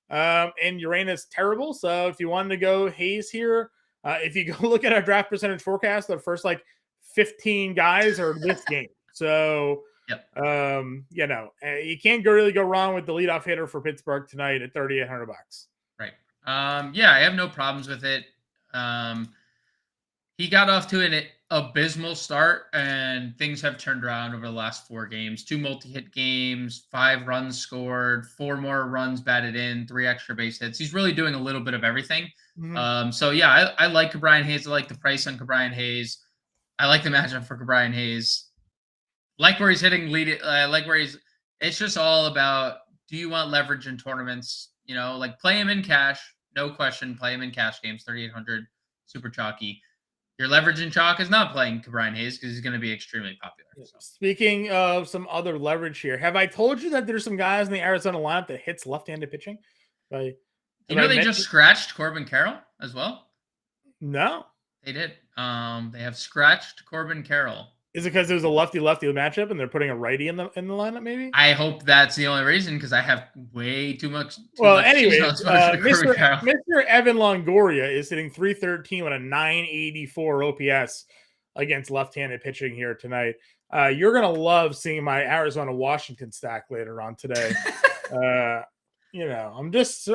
And Uranus terrible. So if you wanted to go Hayes here, if you go look at our draft percentage forecast, the first 15 guys are this game. So yep. You can't really go wrong with the leadoff hitter for Pittsburgh tonight at $3,800. Right. I have no problems with it. He got off to an abysmal start, and things have turned around over the last 4 games. 2 multi-hit games, 5 runs scored, 4 more runs batted in, 3 extra base hits. He's really doing a little bit of everything. Mm-hmm. I like Brian Hayes. I like the price on Brian Hayes. I like the matchup for Brian Hayes. Like where he's hitting lead. Like where he's. It's just all about, do you want leverage in tournaments? Play him in cash, no question. Play him in cash games, 3,800, super chalky. Your leverage in chalk is not playing Brian Hayes because he's going to be extremely popular. So. Speaking of some other leverage here, have I told you that there's some guys in the Arizona lineup that hits left-handed pitching? They just scratched Corbin Carroll as well? No. They did. They have scratched Corbin Carroll. Is it because it was a lefty-lefty matchup and they're putting a righty in the lineup? Maybe. I hope that's the only reason, because I have way too much. Anyway, Mr. Evan Longoria is hitting .313 with a .984 OPS against left-handed pitching here tonight. You're gonna love seeing my Arizona Washington stack later on today. I'm just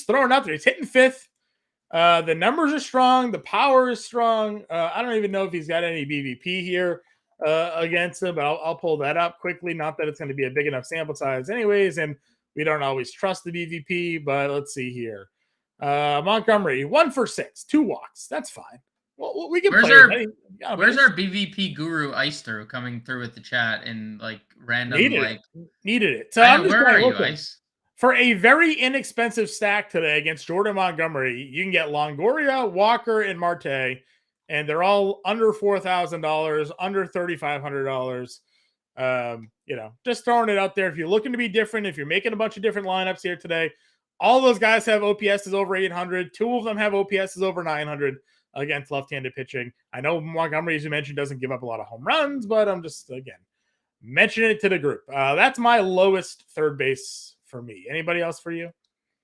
throwing out there. He's hitting 5th. The numbers are strong. The power is strong. I don't even know if he's got any BVP here against him, but I'll pull that up quickly. Not that it's going to be a big enough sample size anyways, and we don't always trust the BVP, but let's see here. Montgomery, 1 for 6, 2 walks. That's fine. Well, we can where's play. Where's our BVP guru Ice through coming through with the chat and random needed it. So I'm just where are you, Ice? For a very inexpensive stack today against Jordan Montgomery, you can get Longoria, Walker, and Marte, and they're all under $4,000, under $3,500. Just throwing it out there. If you're looking to be different, if you're making a bunch of different lineups here today, all those guys have OPSs over 800. 2 of them have OPSs over 900 against left-handed pitching. I know Montgomery, as you mentioned, doesn't give up a lot of home runs, but I'm just, again, mentioning it to the group. That's my lowest third base for me. Anybody else for you?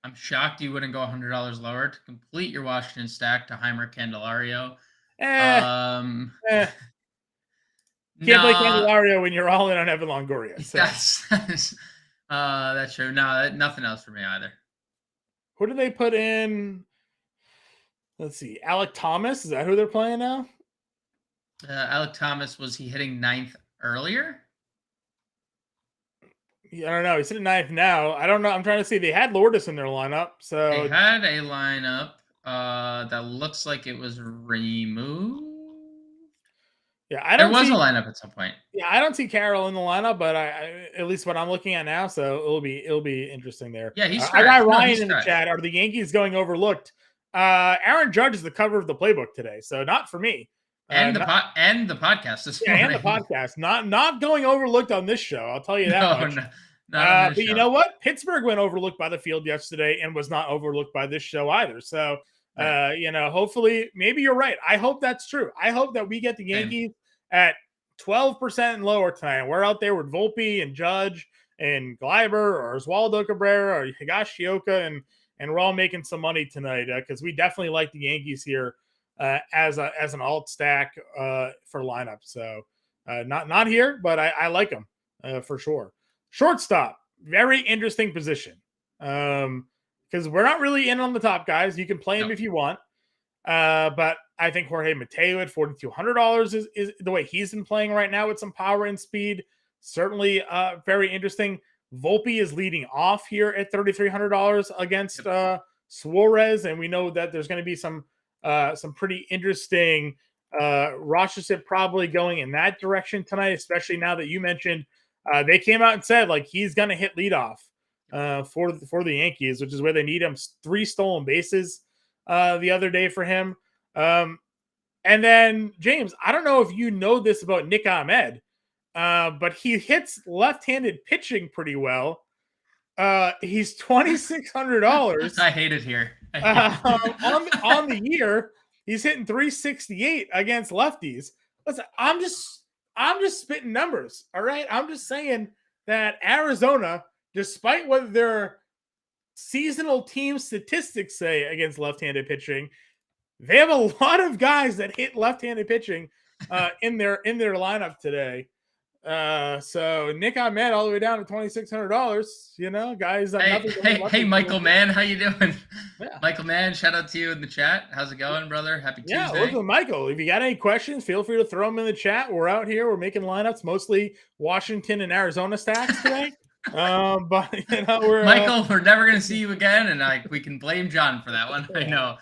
I'm shocked you wouldn't go $100 lower to complete your Washington stack to Heimer Candelario. Can't play Candelario when you're all in on Evan Longoria. So. That's true. No, nothing else for me either. Who did they put in? Let's see. Alec Thomas. Is that who they're playing now? Alec Thomas, was he hitting 9th earlier? Yeah, I don't know. He's hitting 9th now. I don't know. I'm trying to see. They had Lourdes in their lineup. So they had a lineup that looks like it was removed. Yeah, there was a lineup at some point. Yeah, I don't see Carroll in the lineup, but I at least what I'm looking at now. So it'll be interesting there. Yeah, he's. I got Ryan in the chat. Are the Yankees going overlooked? Aaron Judge is the cover of the playbook today, so not for me. And the podcast this morning. And the podcast. Not going overlooked on this show. I'll tell you that much. But you know what? Pittsburgh went overlooked by the field yesterday and was not overlooked by this show either. So, hopefully, maybe you're right. I hope that's true. I hope that we get the Yankees at 12% and lower tonight. We're out there with Volpe and Judge and Gleiber or Oswaldo Cabrera or Higashioka, and we're all making some money tonight because we definitely like the Yankees here as an alt stack for lineup. So not here, but I like him for sure. Shortstop, very interesting position. Because we're not really in on the top guys. You can play him if you want. But I think Jorge Mateo at $4,200 is the way he's been playing right now with some power and speed. Certainly very interesting. Volpe is leading off here at $3,300 against Suarez, and we know that there's going to be some pretty interesting rushership probably going in that direction tonight, especially now that you mentioned they came out and said like he's going to hit leadoff for the Yankees, which is where they need him. 3 stolen bases the other day for him. And then James, I don't know if you know this about Nick Ahmed, but he hits left-handed pitching pretty well. He's $2,600. I hate it here. On the year, he's hitting 368 against lefties. Listen, I'm just spitting numbers. All right. I'm just saying that Arizona, despite what their seasonal team statistics say against left-handed pitching, they have a lot of guys that hit left-handed pitching in their lineup today. So Nick Ahmed all the way down to $2,600. Guys. Hey, Michael Mann, how you doing? Yeah. Michael Mann, shout out to you in the chat. How's it going, brother? Happy Tuesday. Yeah, listen, Michael, if you got any questions, feel free to throw them in the chat. We're out here. We're making lineups, mostly Washington and Arizona stacks today. But we're Michael, we're never gonna see you again, and we can blame John for that one. I know.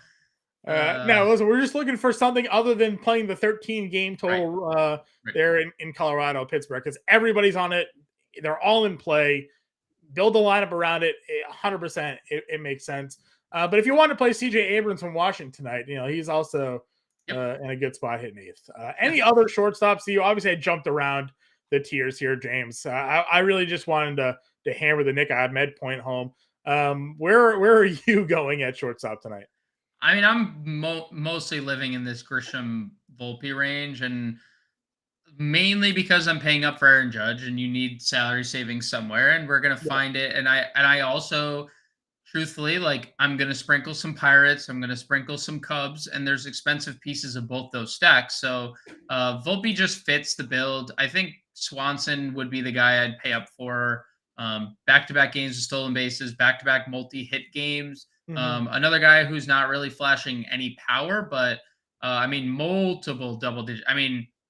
No, listen, we're just looking for something other than playing the 13 game total there in Colorado, Pittsburgh, because everybody's on it. They're all in play. Build a lineup around it. 100%. It makes sense. But if you want to play CJ Abrams from Washington tonight, he's also in a good spot hitting 8th. Any other shortstops? You obviously I jumped around the tiers here, James. I really just wanted to hammer the Nick Ahmed point home. Where are you going at shortstop tonight? I mean, I'm mostly living in this Grisham Volpe range, and mainly because I'm paying up for Aaron Judge, and you need salary savings somewhere, and we're gonna find it. And I also, truthfully, I'm gonna sprinkle some Pirates, I'm gonna sprinkle some Cubs, and there's expensive pieces of both those stacks. So Volpe just fits the build. I think Swanson would be the guy I'd pay up for. Back-to-back games with stolen bases, back-to-back multi-hit games. Another guy who's not really flashing any power, but multiple double-digit.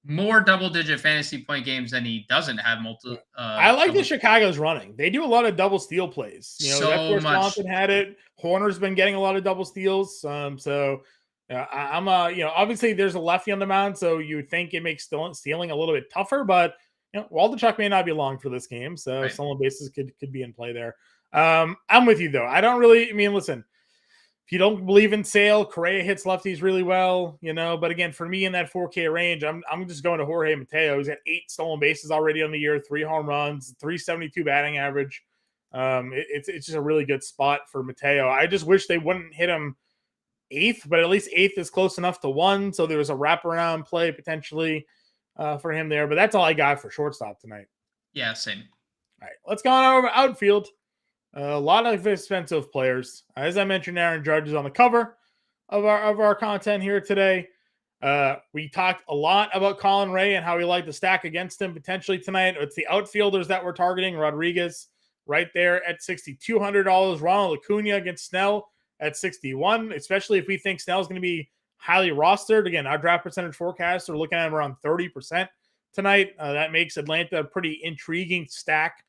More double-digit fantasy point games than he doesn't have. I like that Chicago's running. They do a lot of double steal plays. That's where Swanson had it. Horner's been getting a lot of double steals. I'm obviously there's a lefty on the mound, so you would think it makes stealing a little bit tougher, but Waldichuk may not be long for this game, so stolen bases could be in play there. I'm with you though. I don't really. Listen, if you don't believe in Sale, Correa hits lefties really well, But again, for me in that 4K range, I'm just going to Jorge Mateo. He's got 8 stolen bases already on the year, 3 home runs, 372 batting average. It's just a really good spot for Mateo. I just wish they wouldn't hit him 8th, but at least 8th is close enough to 1, so there was a wraparound play potentially for him there. But that's all I got for shortstop tonight. Yeah, same. All right, let's go on over to outfield. A lot of expensive players. As I mentioned, Aaron Judge is on the cover of our content here today. We talked a lot about Colin Ray and how we like to stack against him potentially tonight. It's the outfielders that we're targeting. Rodriguez right there at $6,200. Ronald Acuna against Snell at $61, especially if we think Snell's going to be highly rostered. Again, our draft percentage forecasts are looking at him around 30% tonight. That makes Atlanta a pretty intriguing stack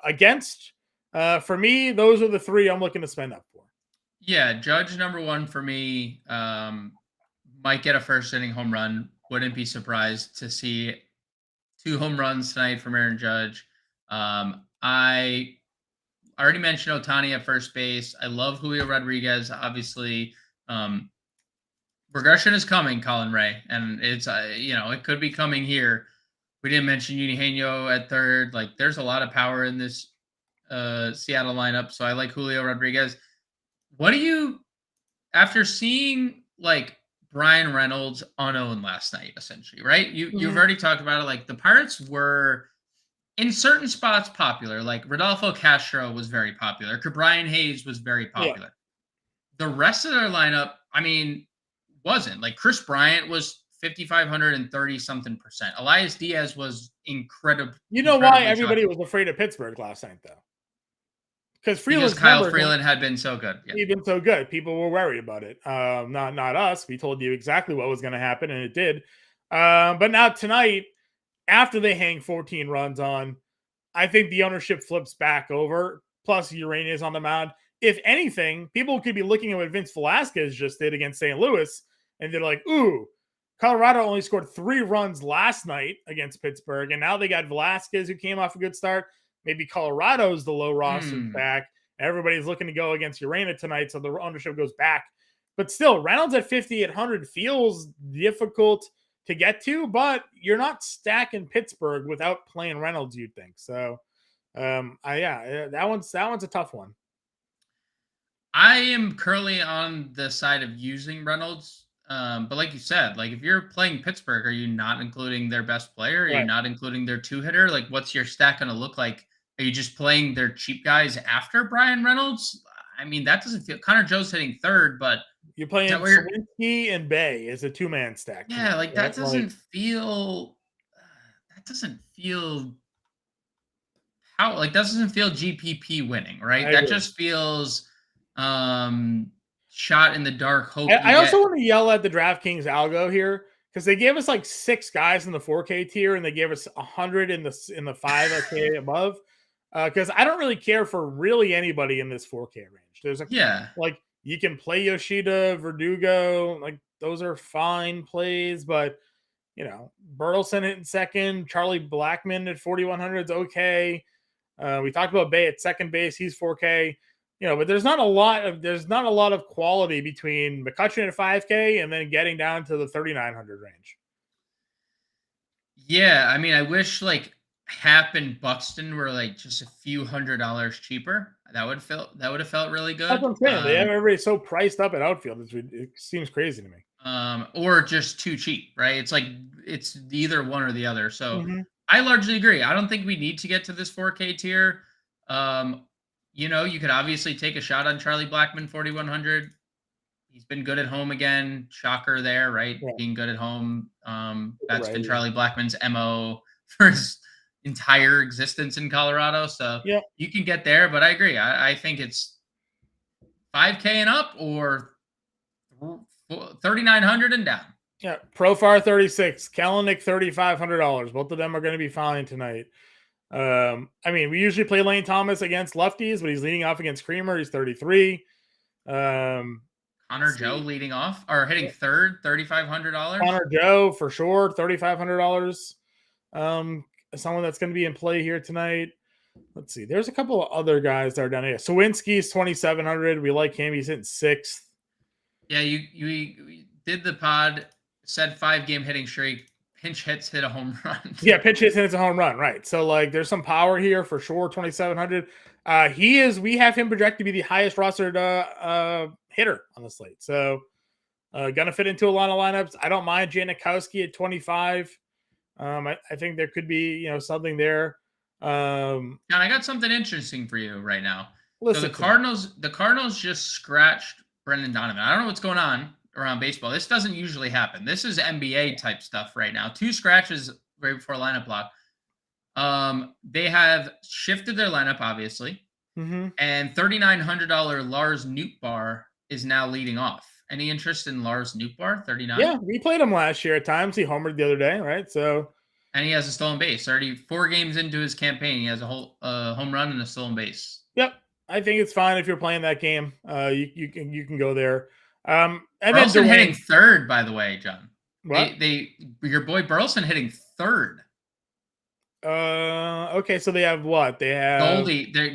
against. For me, those are the 3 I'm looking to spend up for. Yeah, Judge number 1 for me. Might get a first inning home run. Wouldn't be surprised to see 2 home runs tonight from Aaron Judge. I already mentioned Ohtani at first base. I love Julio Rodriguez. Obviously, regression is coming, Colin Ray, and it's it could be coming here. We didn't mention Eugenio at third. There's a lot of power in this Seattle lineup, so I like Julio Rodriguez. What do you, after seeing Brian Reynolds unowned last night, essentially, right? You've already talked about it. The Pirates were in certain spots popular. Rodolfo Castro was very popular. Brian Hayes was very popular. The rest of their lineup, wasn't. Like Chris Bryant was 5,530 something percent. Elias Diaz was incredible. You know why everybody was afraid of Pittsburgh last night, though? Because Kyle Freeland had been so good. Yeah. He'd been so good. People were worried about it. Not us. We told you exactly what was going to happen, and it did. But now tonight, after they hang 14 runs on, I think the ownership flips back over. Plus, Urania's on the mound. If anything, people could be looking at what Vince Velasquez just did against St. Louis, and they're like, ooh, Colorado only scored 3 runs last night against Pittsburgh, and now they got Velasquez, who came off a good start. Maybe Colorado's the low roster back. Everybody's looking to go against Urania tonight, so the ownership goes back. But still, Reynolds at 5,800 feels difficult to get to, but you're not stacking Pittsburgh without playing Reynolds, you'd think. So, that one's a tough one. I am currently on the side of using Reynolds. But like you said, like if you're playing Pittsburgh, are you not including their best player? Are you not including their 2-hitter? Like what's your stack going to look like? Are you just playing their cheap guys after Brian Reynolds? I mean, that doesn't feel. Connor Joe's hitting third, but you're playing Sawinski and Bay as a 2-man stack. Yeah, tonight, like that doesn't feel. That doesn't feel. How like that doesn't feel GPP winning, right? That just feels shot in the dark hope. I also want to yell at the DraftKings algo here, because they gave us like 6 guys in the 4K tier and they gave us 100 in the 5K above. Because I don't really care for really anybody in this 4K range. There's like you can play Yoshida, Verdugo, like those are fine plays, but you know, Burleson hitting second, Charlie Blackmon at 4,100 is okay. We talked about Bay at second base, he's 4K. You know, but there's not a lot of quality between McCutcheon at 5K and then getting down to the 3,900 range. Yeah, I mean, I wish like Happ and Buxton were like just a few $100s cheaper. That would have felt really good. That's what I'm saying. They have everybody so priced up at outfield. It seems crazy to me. Or just too cheap, right? It's like it's either one or the other. So I largely agree. I don't think we need to get to this 4K tier. You know, you could obviously take a shot on Charlie Blackmon, 4,100. He's been good at home again. Shocker there, right? Yeah. Being good at home. That's been Charlie Blackmon's MO for his entire existence in Colorado. So you can get there, but I agree. I think it's 5K and up or 3,900 and down. Yeah, Profar 36, Kalanick $3,500. Both of them are going to be fine tonight. I mean, we usually play Lane Thomas against lefties, but he's leading off against Creamer. He's 33. Connor Joe leading off or hitting third, $3,500. Connor Joe for sure, $3,500. Someone that's going to be in play here tonight. Let's see. There's a couple of other guys that are down here. Sawinski's 2,700. We like him. He's hitting 6th. Yeah, you did the pod, said 5-game hitting streak. Pinch hits, hit a home run. Yeah, pinch hits, hits a home run, right? So like, there's some power here for sure. 2,700. We have him projected to be the highest rostered hitter on the slate. So gonna fit into a lot of lineups. I don't mind Janikowski at 25. I think there could be something there. John, I got something interesting for you right now. So the Cardinals just scratched Brendan Donovan. I don't know what's going on around baseball. This doesn't usually happen. This is NBA type stuff right now. 2 scratches right before lineup block. They have shifted their lineup, obviously. And $3,900 Lars Nootbaar is now leading off. Any interest in Lars Nootbaar, 39? Yeah, we played him last year at times. He homered the other day, right? And he has a stolen base. Already 4 games into his campaign, he has a whole home run and a stolen base. Yep, I think it's fine if you're playing that game. You can go there. And Burleson hitting third, by the way, John. What? Your boy Burleson hitting third. Okay, so they have what? They have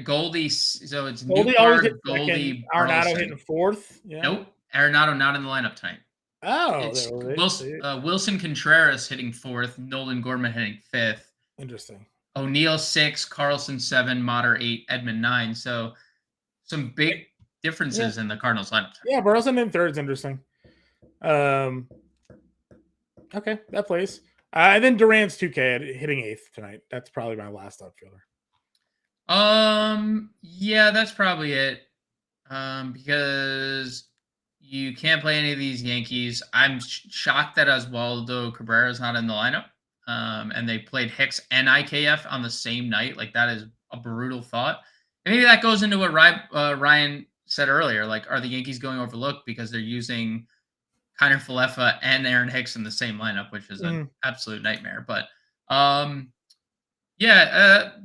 Goldie. So it's Goldie. Arenado hitting 4th. Yeah. Nope, Arenado not in the lineup tonight. Oh, it's Wilson Contreras hitting 4th. Nolan Gorman hitting 5th. Interesting. O'Neill 6, Carlson 7, Motter 8, Edmund 9. So some big differences in the Cardinals lineup. Yeah, Burleson in 3rd is interesting. Okay, that plays. And then Duran's 2K hitting 8th tonight. That's probably my last outfielder. Yeah, that's probably it. Because You can't play any of these Yankees. I'm shocked that Oswaldo Cabrera is not in the lineup. And they played Hicks and IKF on the same night. Like, that is a brutal thought. And maybe that goes into what Ryan said earlier. Like, are the Yankees going overlooked because they're using Kiner Falefa and Aaron Hicks in the same lineup, which is an absolute nightmare. But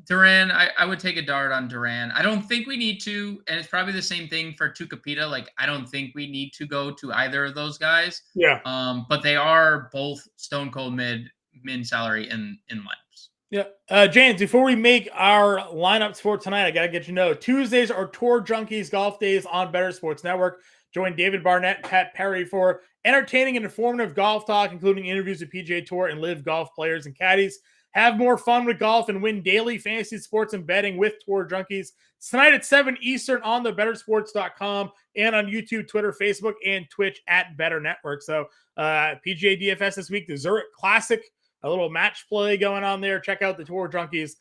Duran, I would take a dart on Duran. I don't think we need to, and it's probably the same thing for Tucapita. Like, I don't think we need to go to either of those guys. Yeah. But they are both stone cold min salary in lineups. Yeah. James, before we make our lineups for tonight, I got to get you know, Tuesdays are Tour Junkies golf days on Better Sports Network. Join David Barnett, Pat Perry for entertaining and informative golf talk, including interviews with PGA Tour and live golf players and caddies. Have more fun with golf and win daily fantasy sports and betting with Tour Junkies. It's tonight at 7 Eastern on the bettersports.com and on YouTube, Twitter, Facebook, and Twitch at Better Network. So PGA DFS this week, the Zurich Classic, a little match play going on there. Check out the Tour Junkies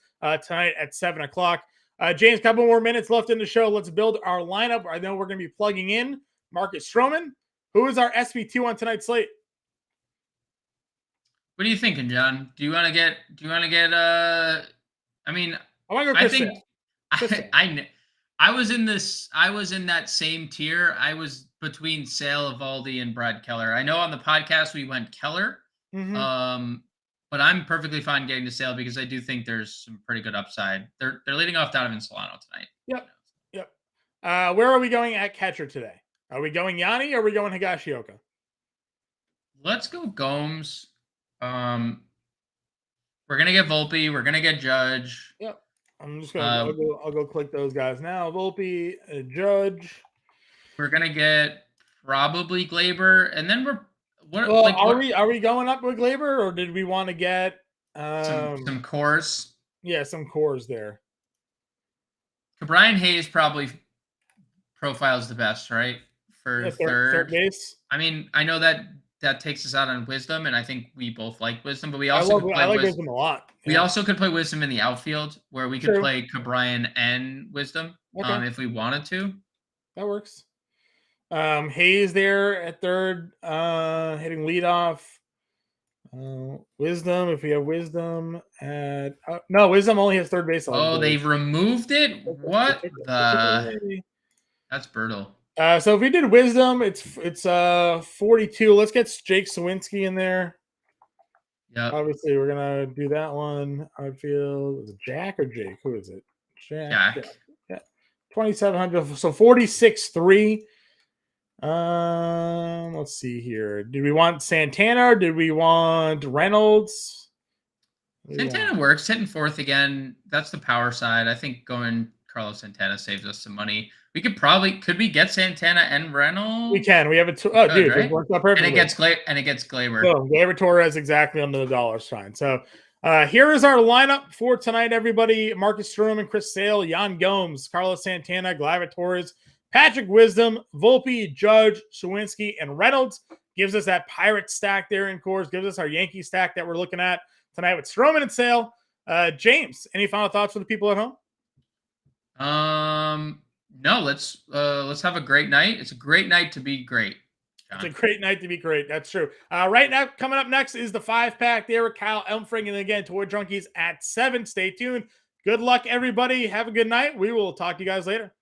tonight at 7 o'clock. James, a couple more minutes left in the show. Let's build our lineup. I know we're going to be plugging in Marcus Stroman. Who is our SB2 on tonight's slate? What are you thinking, John? Do you want to get? I mean, I think I was in this. I was in that same tier. I was between Sale, Evaldi, and Brad Keller. I know on the podcast we went Keller, but I'm perfectly fine getting to Sale because I do think there's some pretty good upside. They're leading off Donovan Solano tonight. Yep. Where are we going at catcher today? Are we going Yanni or are we going Higashioka? Let's go Gomes. We're gonna get Volpe. We're gonna get Judge. Yep. I'm just gonna. I'll go click those guys now. Volpe, Judge. We're gonna get probably Glaber, and then are we going up with Glaber, or did we want to get some cores? Yeah, some cores there. Brian Hayes probably profiles the best, right? For third base. I mean, I know that takes us out on Wisdom, and I think we both like Wisdom, but we also I like Wisdom a lot. Yeah. We also could play Wisdom in the outfield, where we could play Cabrian and Wisdom if we wanted to. That works. Hayes there at third, hitting leadoff. Wisdom, if we have Wisdom at no, Wisdom only has third base. They've removed it. What the? That's brutal. So if we did Wisdom, it's 42. Let's get Jake Sawinski in there. Yeah. Obviously, we're gonna do that one. Outfield, is it Jack or Jake? Who is it? Jack. Yeah. 2,700. So 46.3. Let's see here. Did we want Santana or did we want Reynolds? Santana works, hitting fourth again. That's the power side. I think going Carlos Santana saves us some money. We could we get Santana and Reynolds? We can. We have a it works out perfectly. And it gets Glaber. So Glaber Torres exactly under the dollar sign. So here is our lineup for tonight, everybody. Marcus Stroman, Chris Sale, Yan Gomes, Carlos Santana, Glaber Torres, Patrick Wisdom, Volpe, Judge, Sawinski, and Reynolds. Gives us that Pirate stack there in cores. Gives us our Yankee stack that we're looking at tonight with Stroman and Sale. James, any final thoughts for the people at home? No, let's have a great night. It's a great night to be great, John. It's a great night to be great. That's true. Right now, coming up next is the 5-pack there with Kyle Elmfring. And again, Tour Junkies at 7. Stay tuned. Good luck, everybody. Have a good night. We will talk to you guys later.